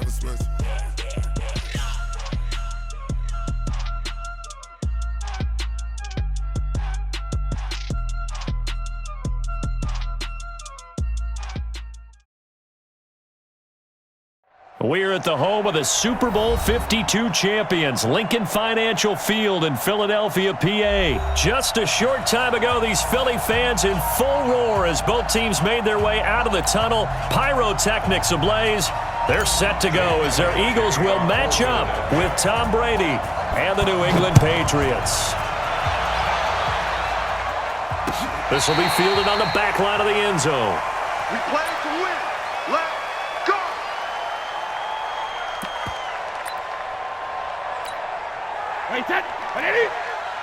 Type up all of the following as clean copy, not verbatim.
never switch. We're at the home of the Super Bowl 52 champions, Lincoln Financial Field in Philadelphia, PA. Just a short time ago, these Philly fans in full roar as both teams made their way out of the tunnel. Pyrotechnics ablaze. They're set to go as their Eagles will match up with Tom Brady and the New England Patriots. This will be fielded on the back line of the end zone. We play to win. Let's go. Wait, that.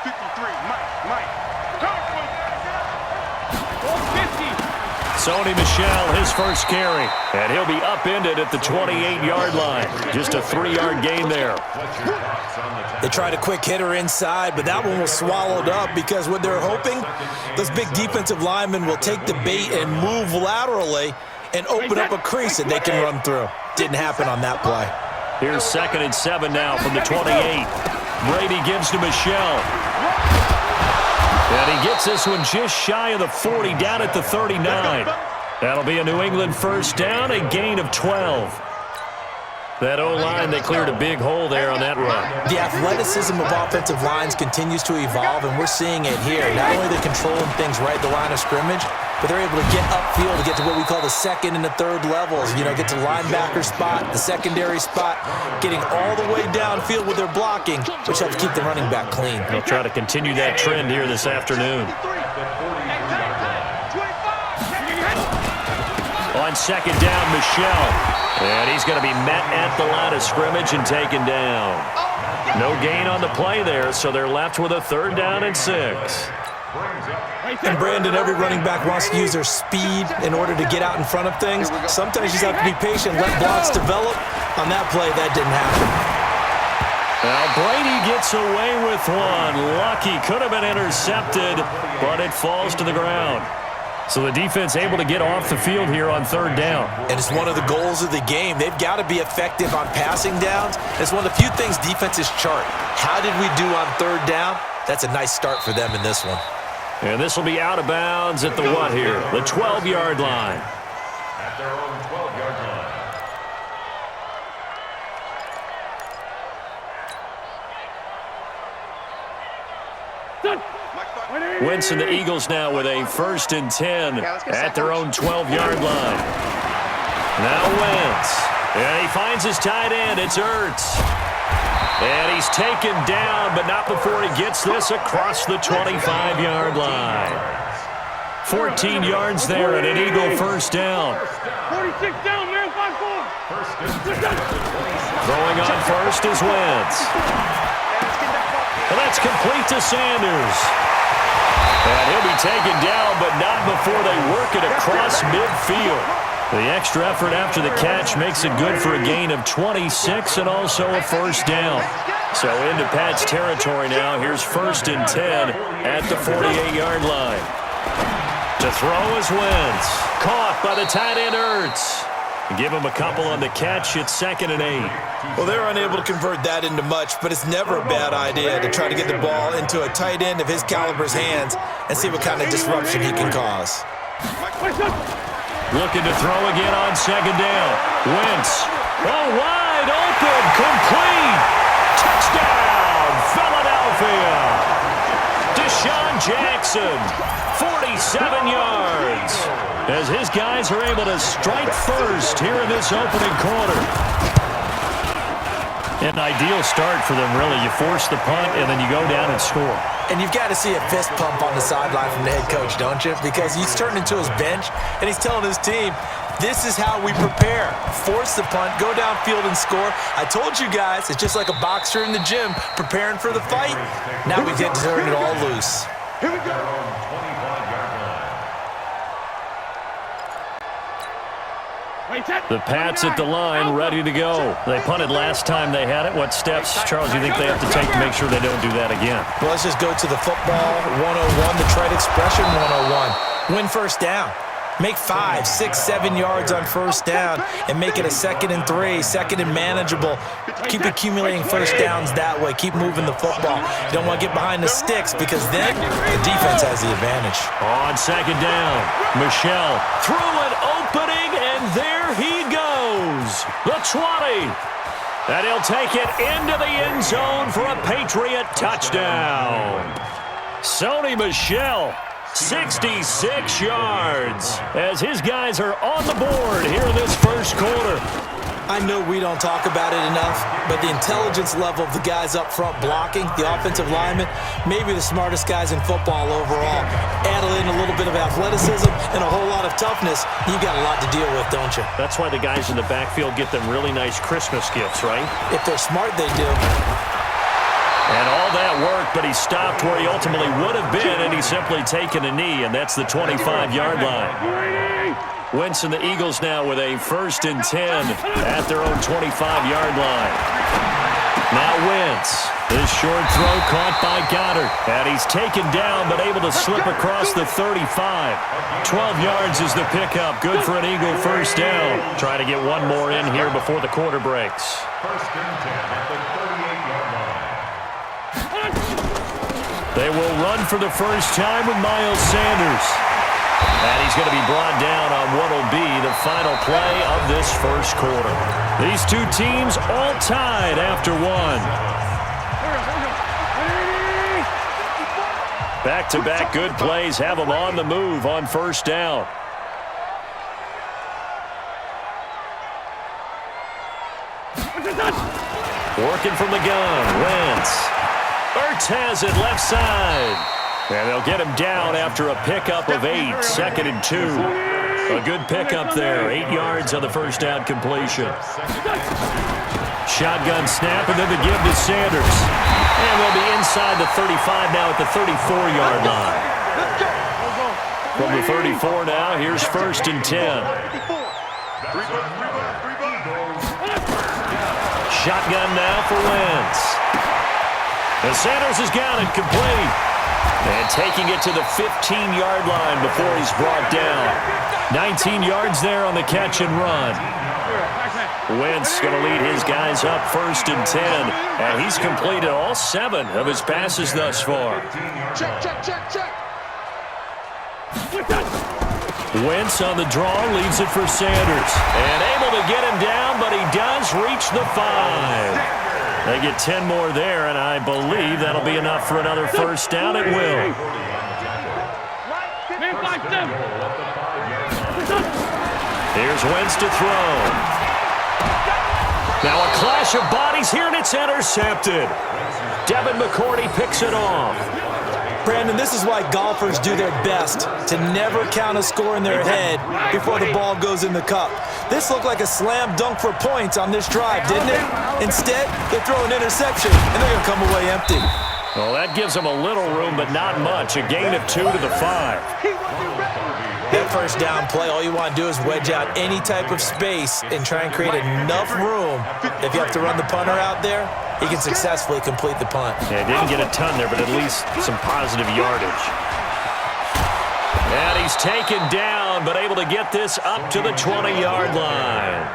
53, Mike. Sony Michel, his first carry, and he'll be upended at the 28-yard line. Just a 3-yard gain there. They tried a quick hitter inside, but that one was swallowed up because what they're hoping, those big defensive linemen will take the bait and move laterally and open up a crease that they can run through. Didn't happen on that play. Here's 2nd and 7 now from the 28. Brady gives to Michel. And he gets this one just shy of the 40, down at the 39. That'll be a New England first down, a gain of 12. That O-line, they cleared a big hole there on that run. The athleticism of offensive lines continues to evolve, and we're seeing it here. Not only are they controlling things right at the line of scrimmage, but they're able to get upfield to get to what we call the second and the third levels. You know, get to linebacker spot, the secondary spot, getting all the way downfield with their blocking, which helps keep the running back clean. They'll try to continue that trend here this afternoon. On 2nd down, Michel. And he's going to be met at the line of scrimmage and taken down. No gain on the play there, so they're left with a 3rd down and 6. And Brandon, every running back wants to use their speed in order to get out in front of things. Sometimes you just have to be patient, let blocks develop. On that play, that didn't happen. Now Brady gets away with one. Lucky, could have been intercepted, but it falls to the ground. So the defense able to get off the field here on 3rd down. And it's one of the goals of the game. They've got to be effective on passing downs. It's one of the few things defenses chart. How did we do on 3rd down? That's a nice start for them in this one. And this will be out of bounds at the what here? The 12-yard line. At their own 12-yard line. Winston, the Eagles now with a 1st and 10 at their own 12-yard line. Now Wentz. And he finds his tight end. It's Ertz. And he's taken down, but not before he gets this across the 25-yard line. 14 yards there and an Eagle first down. 46 down, man, 5-4. Throwing on first is Wentz. And that's complete to Sanders. And he'll be taken down, but not before they work it across midfield. The extra effort after the catch makes it good for a gain of 26 and also a first down. So into Pat's territory now. Here's 1st and 10 at the 48-yard line. To throw is Wentz. Caught by the tight end Ertz. Give him a couple on the catch. It's 2nd and 8. Well, they're unable to convert that into much, but it's never a bad idea to try to get the ball into a tight end of his caliber's hands and see what kind of disruption he can cause. Looking to throw again on 2nd down. Wentz. Oh, wide open. Complete. Touchdown, Philadelphia. Deshaun Jackson, 47 yards. As his guys are able to strike first here in this opening quarter. An ideal start for them, really. You force the punt, and then you go down and score. And you've got to see a fist pump on the sideline from the head coach, don't you? Because he's turned into his bench, and he's telling his team, this is how we prepare. Force the punt, go downfield and score. I told you guys, it's just like a boxer in the gym preparing for the fight. Now we get to turn it all loose. Here we go. The Pats at the line, ready to go. They punted last time they had it. What steps, Charles, you think they have to take to make sure they don't do that again? Well, let's just go to the football 101, the trade expression 101. Win first down. Make 5, 6, 7 yards on first down and make it a 2nd and 3, 2nd and manageable. Keep accumulating first downs that way. Keep moving the football. You don't want to get behind the sticks because then the defense has the advantage. On 2nd down, Michel threw an opening, and there he goes. The 20. And he'll take it into the end zone for a Patriot touchdown. Sony Michel, 66 yards, as his guys are on the board here in this first quarter. I know we don't talk about it enough, but the intelligence level of the guys up front blocking, the offensive linemen, maybe the smartest guys in football overall. Add in a little bit of athleticism and a whole lot of toughness, you got a lot to deal with, don't you? That's why the guys in the backfield get them really nice Christmas gifts, right? If they're smart, they do. And all that worked, but he stopped where he ultimately would have been, and he's simply taken a knee, and that's the 25-yard line. Wentz and the Eagles now with a 1st and 10 at their own 25-yard line. Now Wentz. This short throw caught by Goddard. And he's taken down but able to slip across the 35. 12 yards is the pickup. Good for an Eagle first down. Trying to get one more in here before the quarter breaks. 1st and 10 at the 38-yard line. They will run for the first time with Miles Sanders. And he's going to be brought down on what will be the final play of this first quarter. These two teams all tied after one. Back-to-back good plays have them on the move on first down. Working from the gun, Wentz. Ertz has it left side. And they'll get him down after a pickup of 8, 2nd and 2. A good pickup there, 8 yards on the first down completion. Shotgun snap, and then the give to Sanders. And they'll be inside the 35 now at the 34-yard line. From the 34 now, here's 1st and 10. Shotgun now for Wentz. And Sanders has got it complete. And taking it to the 15-yard line before he's brought down. 19 yards there on the catch and run. Wentz going to lead his guys up 1st and 10. And he's completed all 7 of his passes thus far. Check. Wentz on the draw, leaves it for Sanders. And able to get him down, but he does reach the 5. They get 10 more there, and I believe that'll be enough for another first down. It will. Here's Wentz to throw. Now a clash of bodies here, and it's intercepted. Devin McCourty picks it off. Brandon, this is why golfers do their best to never count a score in their head before the ball goes in the cup. This looked like a slam dunk for points on this drive, didn't it? Instead, they throw an interception, and they're going to come away empty. Well, that gives them a little room, but not much. A gain of 2 to the 5. That first down play, all you want to do is wedge out any type of space and try and create enough room. If you have to run the punter out there, he can successfully complete the punt. Yeah, didn't get a ton there, but at least some positive yardage. And he's taken down, but able to get this up to the 20-yard line.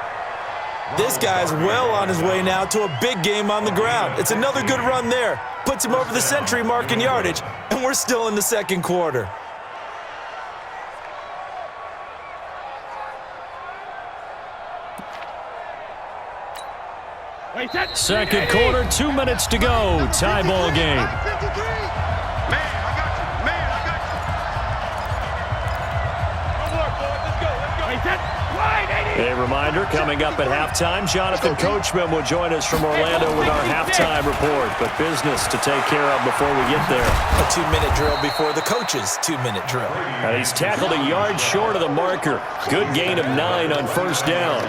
This guy's well on his way now to a big game on the ground. It's another good run there. Puts him over the century mark in yardage, and we're still in the second quarter. Second quarter, 2 minutes to go. Tie ball game. A reminder, coming up at halftime, Jonathan Coachman will join us from Orlando with our halftime report. But business to take care of before we get there. A 2-minute drill before the coach's 2-minute drill. And he's tackled a yard short of the marker. Good gain of 9 on first down.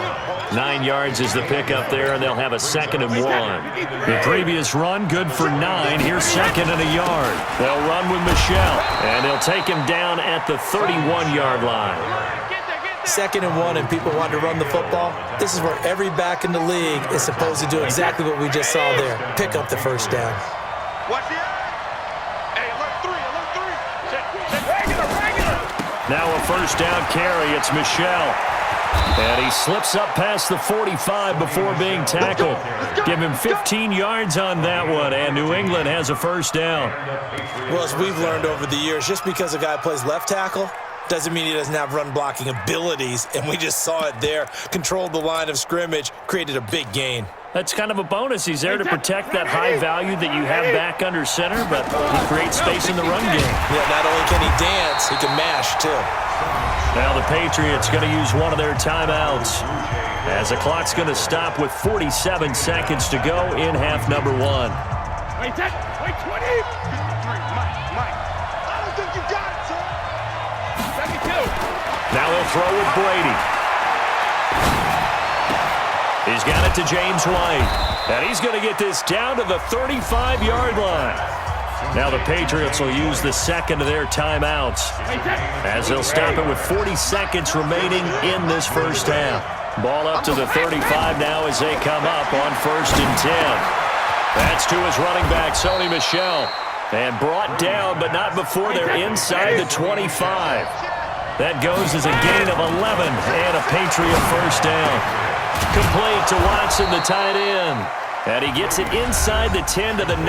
9 yards is the pickup there, and they'll have a 2nd and 1. The previous run, good for 9. Here's 2nd and a yard. They'll run with Michel, and they'll take him down at the 31-yard line. 2nd and 1, and people want to run the football. This is where every back in the league is supposed to do exactly what we just saw there. Pick up the first down. Watch the eye. Hey, alert 3. Now a first down carry. It's Michel. And he slips up past the 45 before being tackled. Give him 15 yards on that one, and New England has a first down. Well, as we've learned over the years, just because a guy plays left tackle doesn't mean he doesn't have run-blocking abilities, and we just saw it there. Controlled the line of scrimmage, created a big gain. That's kind of a bonus. He's there to protect that high value that you have back under center, but he creates space in the run game. Yeah, not only can he dance, he can mash, too. Now the Patriots going to use one of their timeouts, as the clock's going to stop with 47 seconds to go in half number 1. Wait, 20. Mike. I don't think you got it, sir. 72. Now he'll throw with Brady. He's got it to James White. And he's going to get this down to the 35-yard line. Now the Patriots will use the second of their timeouts, as they'll stop it with 40 seconds remaining in this first half. Ball up to the 35 now as they come up on 1st and 10. That's to his running back, Sony Michel. And brought down, but not before they're inside the 25. That goes as a gain of 11 and a Patriot first down. Complete to Watson, the tight end. And he gets it inside the 10 to the 9.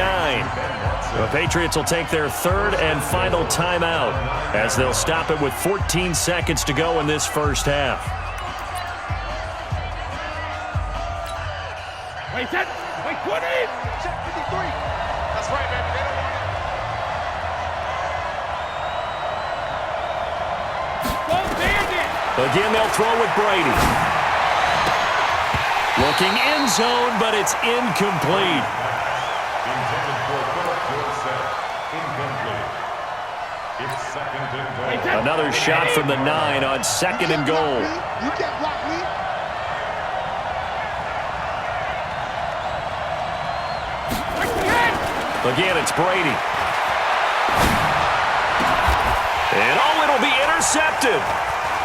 The Patriots will take their third and final timeout, as they'll stop it with 14 seconds to go in this first half. Wait, 20. Check 53. That's right, baby. They don't want it. Again, they'll throw with Brady. Looking end zone, but it's incomplete. Intended for short set. Incomplete. It's 2nd and goal. Another shot from the 9 on 2nd and goal. You can't block me. Again, it's Brady. And it'll be intercepted.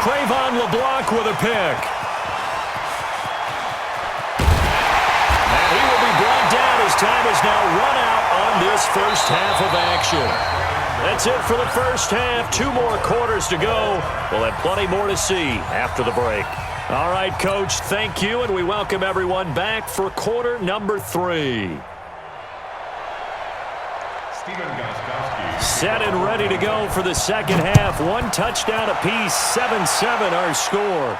Cravon LeBlanc with a pick. Time is now run out on this first half of action. That's it for the first half. 2 more quarters to go. We'll have plenty more to see after the break. All right, Coach, thank you, and we welcome everyone back for quarter number 3. Set and ready to go for the second half. 1 touchdown apiece, 7-7 our score.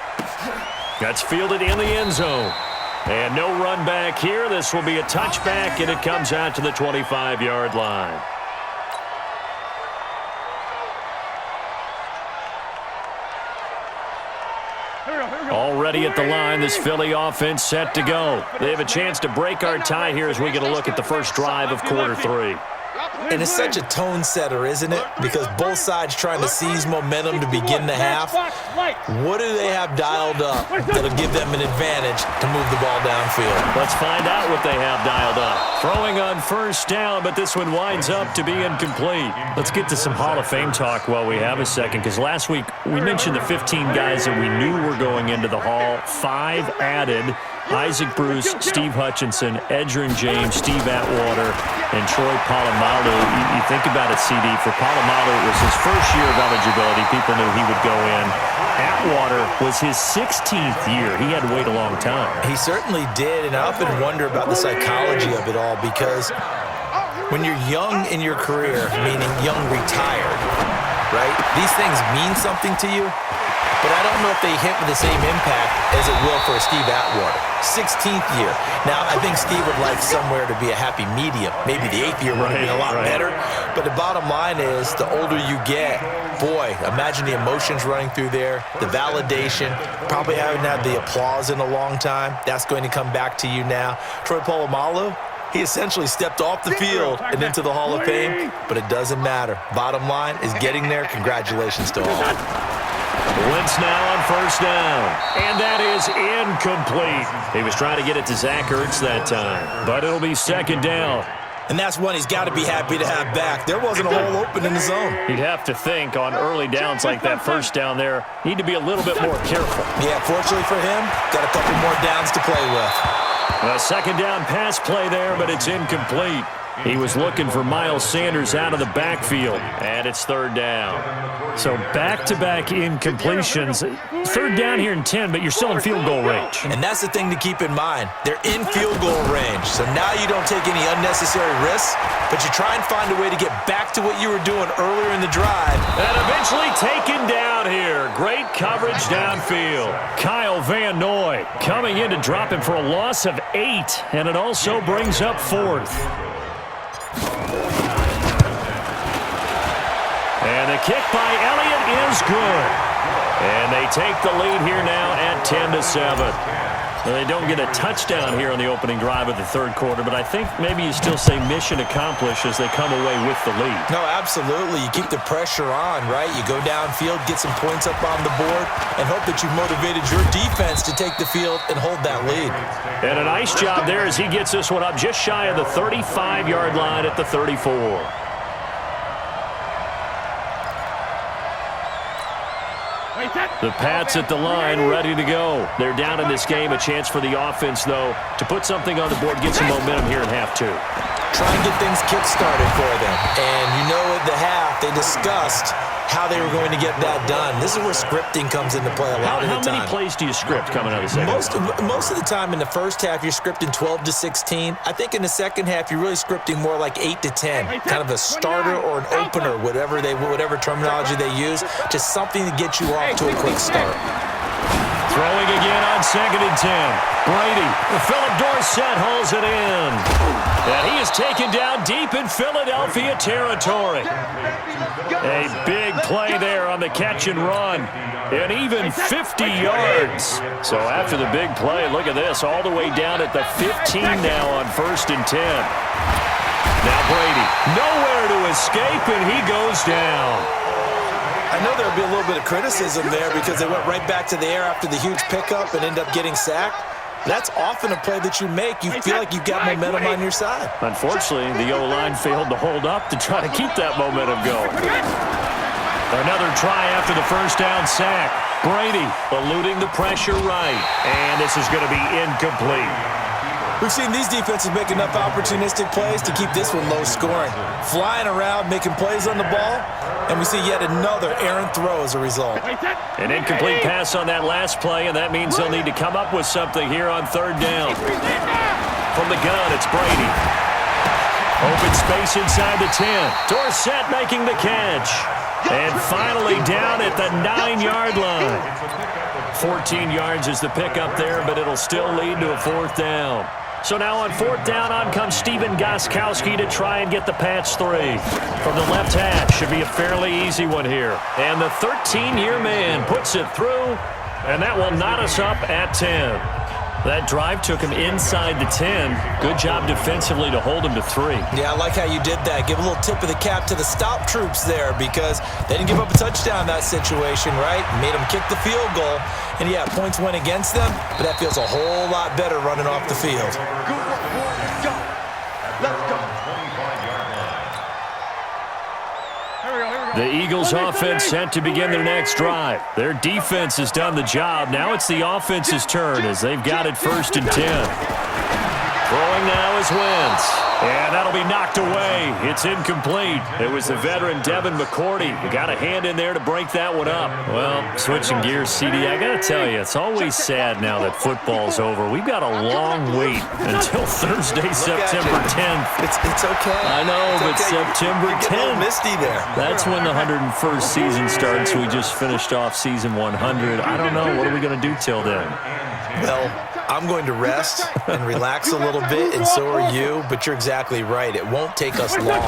That's fielded in the end zone. And no run back here. This will be a touchback, and it comes out to the 25-yard line. Already at the line, this Philly offense set to go. They have a chance to break our tie here as we get a look at the first drive of quarter 3. And it's such a tone setter, isn't it? Because both sides trying to seize momentum to begin the half. What do they have dialed up that'll give them an advantage to move the ball downfield? Let's find out what they have dialed up. Throwing on first down, but this one winds up to be incomplete. Let's get to some Hall of Fame talk while we have a second, because last week we mentioned the 15 guys that we knew were going into the Hall. 5 added. Isaac Bruce, Steve Hutchinson, Edgerrin James, Steve Atwater, and Troy Polamalu. You think about it, CD. For Polamalu, it was his first year of eligibility. People knew he would go in. Atwater was his 16th year. He had to wait a long time. He certainly did, and I often wonder about the psychology of it all, because when you're young in your career, meaning young retired, right, these things mean something to you. But I don't know if they hit with the same impact as it will for Steve Atwater. 16th year. Now, I think Steve would like somewhere to be a happy medium. Maybe the 8th year would be a lot better. But the bottom line is, the older you get, boy, imagine the emotions running through there, the validation, probably haven't had the applause in a long time. That's going to come back to you now. Troy Polamalu, he essentially stepped off the field and into the Hall of Fame, but it doesn't matter. Bottom line is getting there. Congratulations to all. Wentz now on first down, and that is incomplete. He was trying to get it to Zach Ertz that time, but it'll be second down. And that's one he's got to be happy to have back. There wasn't a hole open in the zone. You'd have to think on early downs like that first down there, need to be a little bit more careful. Yeah, fortunately for him, got a couple more downs to play with. A second down pass play there, but it's incomplete. He was looking for Miles Sanders out of the backfield, and it's third down. So back-to-back incompletions. Third down here in 10, but you're still in field goal range. And that's the thing to keep in mind. They're in field goal range, so now you don't take any unnecessary risks, but you try and find a way to get back to what you were doing earlier in the drive. And eventually taken down here. Great coverage downfield. Kyle Van Noy coming in to drop him for a loss of 8, and it also brings up fourth. And the kick by Elliott is good. And they take the lead here now at 10-7. Well, they don't get a touchdown here on the opening drive of the third quarter, but I think maybe you still say mission accomplished as they come away with the lead. No, absolutely. You keep the pressure on, right? You go downfield, get some points up on the board, and hope that you've motivated your defense to take the field and hold that lead. And a nice job there as he gets this one up just shy of the 35-yard line at the 34. The Pats at the line, ready to go. They're down in this game. A chance for the offense, though, to put something on the board, get some momentum here in half two. Try and get things kick-started for them. And you know at the half, they discussed how they were going to get that done. This is where scripting comes into play a lot of the time. How many plays do you script coming out of the second half? Most of the time in the first half, you're scripting 12 to 16. I think in the second half, you're really scripting more like 8 to 10. Kind of a starter or an opener, whatever terminology they use. Just something to get you off to a quick start. Throwing again on 2nd and 10. Brady, Philip Dorsett hauls it in. And he is taken down deep in Philadelphia territory. A big play there on the catch and run. And even 50 yards. So after the big play, look at this. All the way down at the 15 now on 1st and 10. Now Brady, nowhere to escape, and he goes down. I know there'll be a little bit of criticism there because they went right back to the air after the huge pickup and end up getting sacked. That's often a play that you make. You feel like you've got momentum on your side. Unfortunately, the O-line failed to hold up to try to keep that momentum going. Another try after the first down sack. Brady eluding the pressure right. And this is going to be incomplete. We've seen these defenses make enough opportunistic plays to keep this one low scoring. Flying around, making plays on the ball, and we see yet another errant throw as a result. An incomplete pass on that last play, and that means they'll need to come up with something here on 3rd down. From the gun, it's Brady. Open space inside the 10. Dorsett making the catch. And finally down at the 9-yard line. 14 yards is the pickup there, but it'll still lead to a 4th down. So now on 4th down, on comes Stephen Gostkowski to try and get the Pats 3. From the left hash, should be a fairly easy one here. And the 13-year man puts it through, and that will knot us up at 10. That drive took him inside the 10. Good job defensively to hold him to 3. Yeah, I like how you did that. Give a little tip of the cap to the stop troops there because they didn't give up a touchdown in that situation, right? Made them kick the field goal. And, yeah, points went against them, but that feels a whole lot better running off the field. Let's go. The Eagles offense set to begin their next drive. Their defense has done the job. Now it's the offense's turn as they've got it 1st and 10. Throwing now is Wentz. And that'll be knocked away. It's incomplete. It was the veteran Devin McCourty who got a hand in there to break that one up. Well, switching gears, CD, I got to tell you, it's always sad now that football's over. We've got a long wait until Thursday, September 10th. It's okay. I know, but okay. September 10th. You're getting a little misty there. That's when the 101st season starts. We just finished off season 100. I don't know. What are we going to do till then? Well, I'm going to rest and relax a little bit, and so are you, but you're exactly right. It won't take us long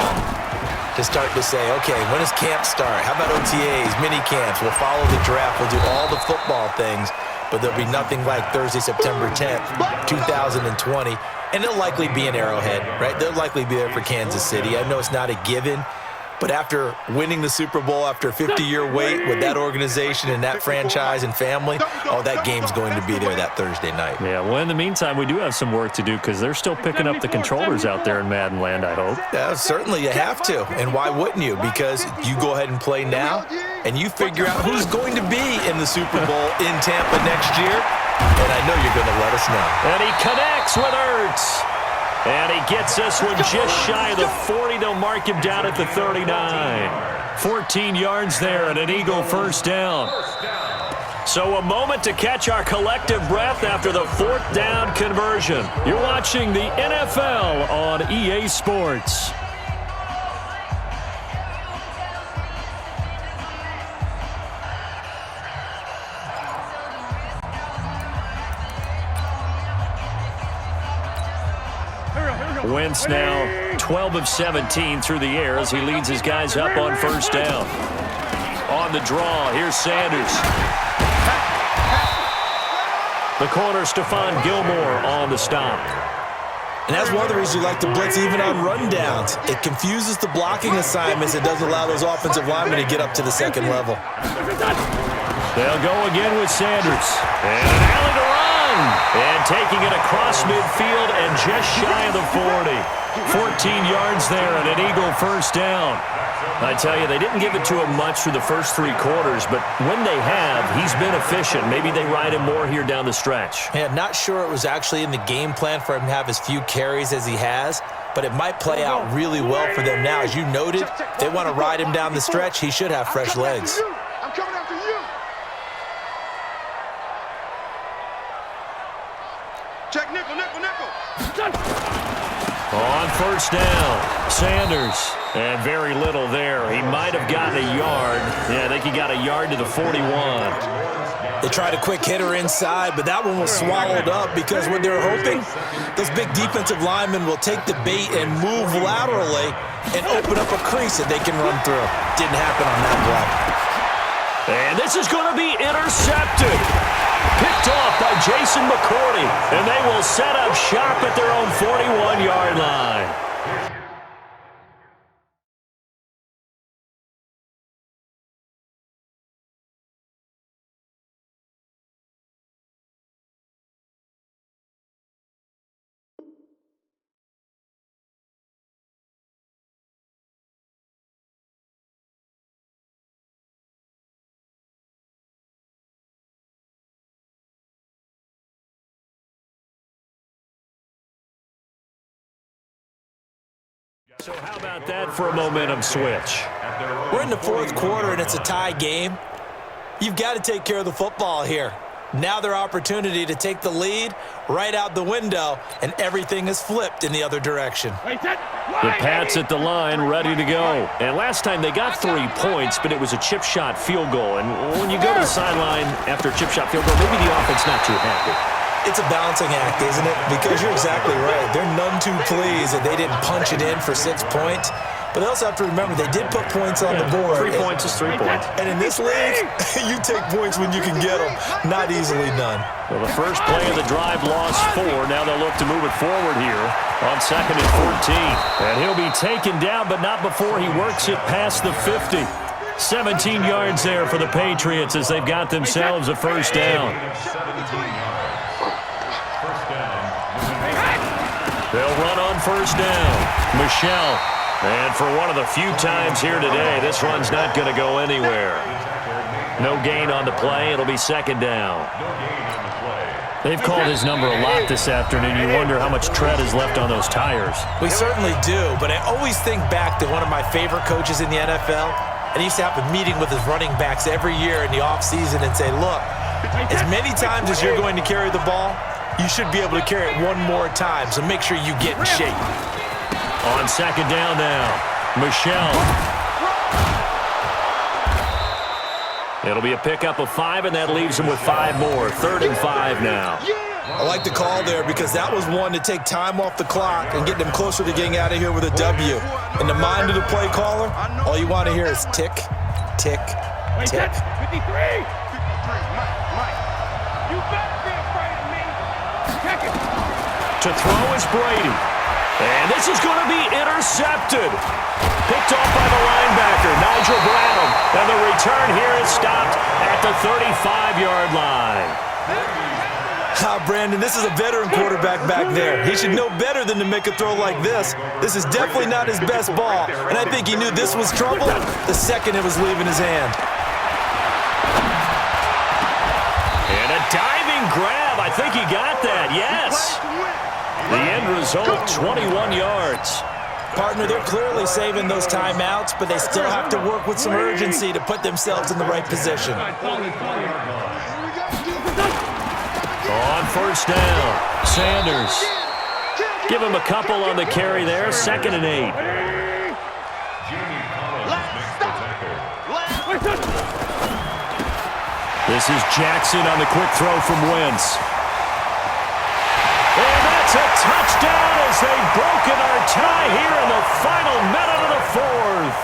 to start to say, okay, when does camp start? How about OTAs, mini camps? We'll follow the draft. We'll do all the football things, but there'll be nothing like Thursday, September 10th, 2020, and they'll likely be in Arrowhead, right? They'll likely be there for Kansas City. I know it's not a given, but after winning the Super Bowl after a 50-year wait with that organization and that franchise and family, oh, that game's going to be there that Thursday night. Yeah, well, in the meantime, we do have some work to do because they're still picking up the controllers out there in Madden land, I hope. Yeah, certainly you have to. And why wouldn't you? Because you go ahead and play now, and you figure out who's going to be in the Super Bowl in Tampa next year, and I know you're going to let us know. And he connects with Ertz. And he gets this one just shy of the 40. They'll mark him down at the 39. 14 yards there and an Eagle first down. So a moment to catch our collective breath after the fourth down conversion. You're watching the NFL on EA Sports. Wentz now 12 of 17 through the air as he leads his guys up on first down. On the draw, here's Sanders. The corner, Stephon Gilmore on the stop. And that's one of the reasons you like to blitz even on rundowns. It confuses the blocking assignments. It doesn't allow those offensive linemen to get up to the second level. They'll go again with Sanders. And an alley to run. And taking it across midfield and just shy of the 40. 14 yards there and an Eagle first down. I tell you, they didn't give it to him much through the first three quarters, but when they have, he's been efficient. Maybe they ride him more here down the stretch. Yeah, not sure it was actually in the game plan for him to have as few carries as he has, but it might play out really well for them now. As you noted, if they want to ride him down the stretch, he should have fresh legs. I'm coming after you. Check nickel, nickel, nickel. On first down, Sanders. And very little there. He might have gotten a yard. Yeah, I think he got a yard to the 41. They tried a quick hitter inside, but that one was swallowed up because what they're hoping, those big defensive linemen will take the bait and move laterally and open up a crease that they can run through. Didn't happen on that play. And this is going to be intercepted. Picked off by Jason McCourty. And they will set up shop at their own 41-yard line. So how about that for a momentum switch? We're in the fourth quarter, and it's a tie game. You've got to take care of the football here. Now their opportunity to take the lead right out the window, and everything is flipped in the other direction. The Pats at the line, ready to go. And last time they got 3 points, but it was a chip shot field goal. And when you go to the sideline after a chip shot field goal, maybe the offense not too happy. It's a balancing act, isn't it? Because you're exactly right. They're none too pleased that they didn't punch it in for 6 points. But they also have to remember they did put points on the board. 3 points is 3 points. And in this league, you take points when you can get them. Not easily done. Well, the first play of the drive lost 4. Now they'll look to move it forward here on 2nd and 14. And he'll be taken down, but not before he works it past the 50. 17 yards there for the Patriots as they've got themselves a first down. They'll run on first down. Michelle. And for one of the few times here today, this run's not going to go anywhere. No gain on the play. It'll be second down. They've called his number a lot this afternoon. You wonder how much tread is left on those tires. We certainly do, but I always think back to one of my favorite coaches in the NFL, and he used to have a meeting with his running backs every year in the offseason and say, look, as many times as you're going to carry the ball, you should be able to carry it one more time, so make sure you get in shape. On second down now, Michelle. It'll be a pickup of 5, and that leaves him with 5 more. 3rd and 5 now. I like the call there because that was one to take time off the clock and get them closer to getting out of here with a W. In the mind of the play caller, all you want to hear is tick, tick, tick. 53. 53, Mike. You better be afraid of me. Check it. To throw is Brady. And this is going to be intercepted. Picked off by the linebacker, Nigel Bradham. And the return here is stopped at the 35-yard line. Brandon, this is a veteran quarterback back there. He should know better than to make a throw like this. This is definitely not his best ball. And I think he knew this was trouble the second it was leaving his hand. And a diving grab. I think he got that, yes. The end result, 21 yards. Partner, they're clearly saving those timeouts, but they still have to work with some urgency to put themselves in the right position. On first down, Sanders. Give him a couple on the carry there, 2nd and 8. This is Jackson on the quick throw from Wentz. And that's a touchdown as they've broken our tie here in the final minute of the 4th.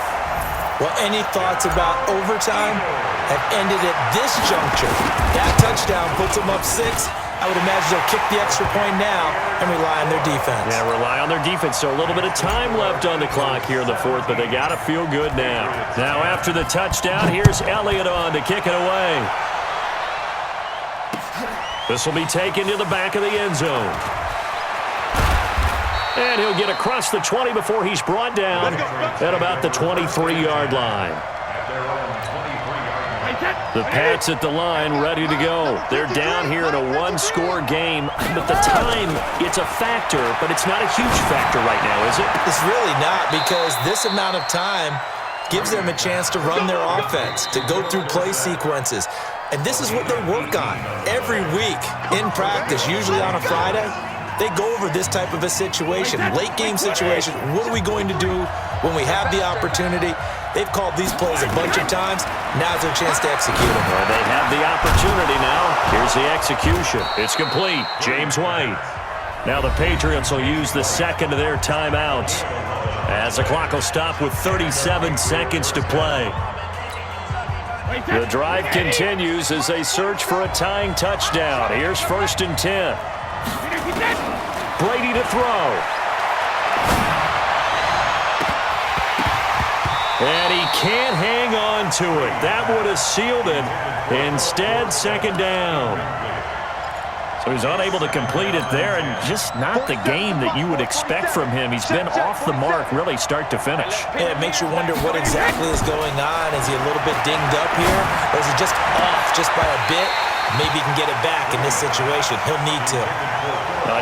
Well, any thoughts about overtime have ended at this juncture. That touchdown puts them up 6. I would imagine they'll kick the extra point now and rely on their defense. Yeah, rely on their defense. So a little bit of time left on the clock here in the 4th, but they got to feel good now. Now after the touchdown, here's Elliott on to kick it away. This will be taken to the back of the end zone. And he'll get across the 20 before he's brought down at about the 23-yard line. The Pats at the line ready to go. They're down here in a one-score game, but the time, it's a factor, but it's not a huge factor right now, is it? It's really not, because this amount of time gives them a chance to run their offense, to go through play sequences. And this is what they work on every week in practice, usually on a Friday. They go over this type of a situation, late game situation. What are we going to do when we have the opportunity? They've called these plays a bunch of times. Now's their chance to execute them. Well, they have the opportunity now. Here's the execution. It's complete. James White. Now the Patriots will use the second of their timeouts as the clock will stop with 37 seconds to play. The drive continues as they search for a tying touchdown. Here's 1st and 10. Brady to throw. And he can't hang on to it. That would have sealed it. Instead, 2nd down. So he's unable to complete it there, and just not the game that you would expect from him. He's been off the mark really start to finish. Yeah, it makes you wonder what exactly is going on. Is he a little bit dinged up here, or is he just off just by a bit? Maybe he can get it back in this situation. He'll need to.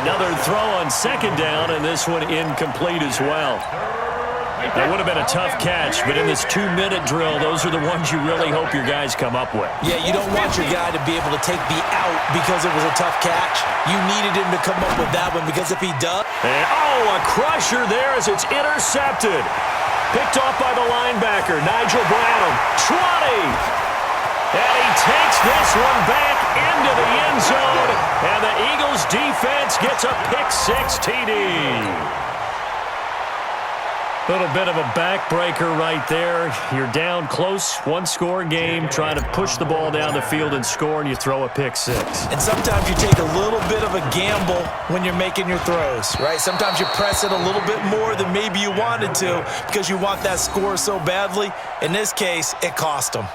Another throw on 2nd down, and this one incomplete as well. That would have been a tough catch, but in this 2-minute drill, those are the ones you really hope your guys come up with. Yeah, you don't want your guy to be able to take the out because it was a tough catch. You needed him to come up with that one, because if he does... And, a crusher there as it's intercepted. Picked off by the linebacker, Nigel Bradham. 20! And he takes this one back into the end zone, and the Eagles defense gets a pick-6 TD. Little bit of a backbreaker right there. You're down close, one-score game, trying to push the ball down the field and score, and you throw a pick-6. And sometimes you take a little bit of a gamble when you're making your throws, right? Sometimes you press it a little bit more than maybe you wanted to because you want that score so badly. In this case, it cost them.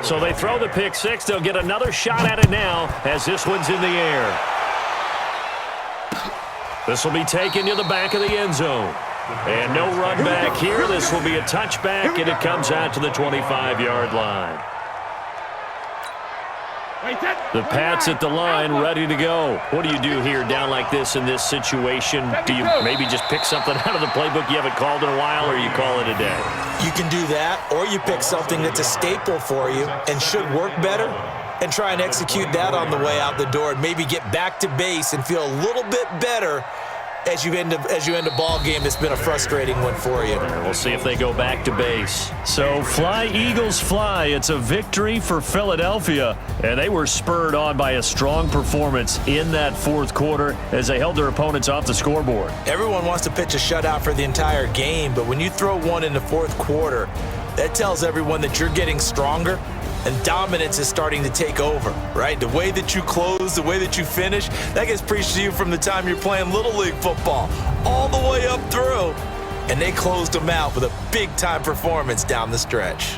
So they throw the pick-6. They'll get another shot at it now as this one's in the air. This will be taken to the back of the end zone. And no run back here. This will be a touchback, and it comes out to the 25-yard line. The Pats at the line ready to go. What do you do here down like this in this situation? Do you maybe just pick something out of the playbook you haven't called in a while, or you call it a day? You can do that, or you pick something that's a staple for you and should work better and try and execute that on the way out the door and maybe get back to base and feel a little bit better as you end a ball game that's been a frustrating one for you. We'll see if they go back to base. So fly, Eagles, fly. It's a victory for Philadelphia, and they were spurred on by a strong performance in that 4th quarter as they held their opponents off the scoreboard. Everyone wants to pitch a shutout for the entire game, but when you throw one in the 4th quarter, that tells everyone that you're getting stronger and dominance is starting to take over, right? The way that you close, the way that you finish, that gets preached to you from the time you're playing Little League football all the way up through. And they closed them out with a big-time performance down the stretch.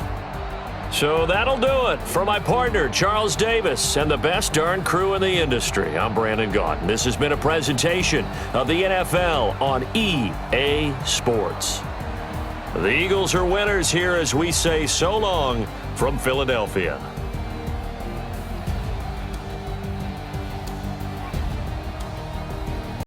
So that'll do it for my partner, Charles Davis, and the best darn crew in the industry. I'm Brandon Gaudin. This has been a presentation of the NFL on EA Sports. The Eagles are winners here as we say so long from Philadelphia.